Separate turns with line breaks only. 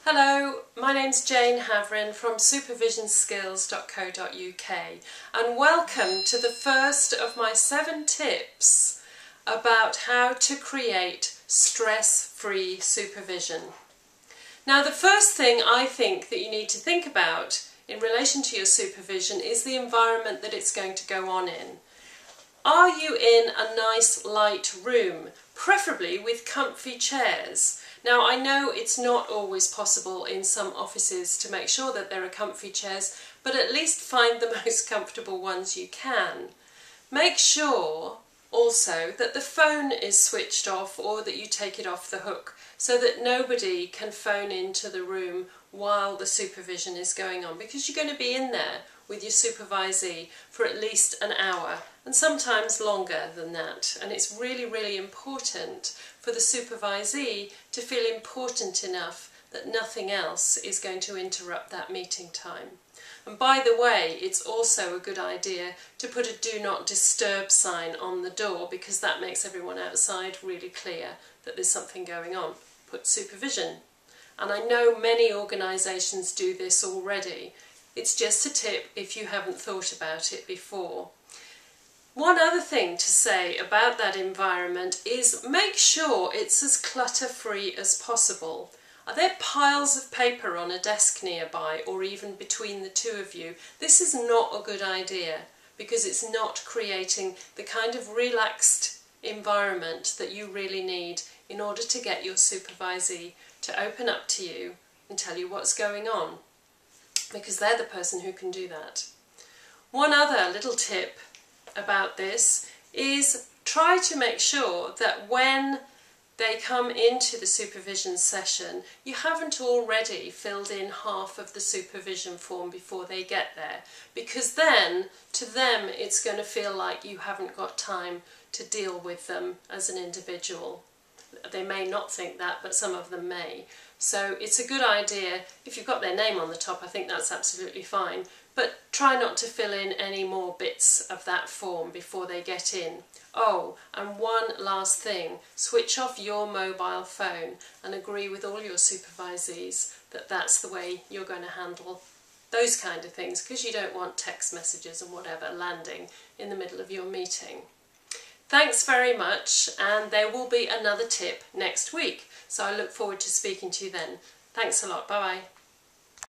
Hello, my name's Jane Havrin from supervisionskills.co.uk and welcome to the first of my 7 tips about how to create stress-free supervision. Now, the first thing I think that you need to think about in relation to your supervision is the environment that it's going to go on in. Are you in a nice light room, preferably with comfy chairs? Now, I know it's not always possible in some offices to make sure that there are comfy chairs, but at least find the most comfortable ones you can. Make sure also that the phone is switched off or that you take it off the hook so that nobody can phone into the room while the supervision is going on, because you're going to be in there with your supervisee for at least an hour and sometimes longer than that, and it's really, really important for the supervisee to feel important enough that nothing else is going to interrupt that meeting time. And by the way, it's also a good idea to put a do not disturb sign on the door, because that makes everyone outside really clear that there's something going on. Put supervision. And I know many organisations do this already. It's just a tip if you haven't thought about it before. One other thing to say about that environment is make sure it's as clutter-free as possible. Are there piles of paper on a desk nearby, or even between the two of you? This is not a good idea, because it's not creating the kind of relaxed environment that you really need in order to get your supervisee to open up to you and tell you what's going on, because they're the person who can do that. One other little tip about this is try to make sure that when they come into the supervision session, you haven't already filled in half of the supervision form before they get there, because then to them it's going to feel like you haven't got time to deal with them as an individual. They may not think that, but some of them may. So it's a good idea, if you've got their name on the top, I think that's absolutely fine, but try not to fill in any more bits of that form before they get in. Oh, and one last thing, switch off your mobile phone and agree with all your supervisees that that's the way you're going to handle those kind of things, because you don't want text messages and whatever landing in the middle of your meeting. Thanks very much, and there will be another tip next week, so I look forward to speaking to you then. Thanks a lot, bye bye.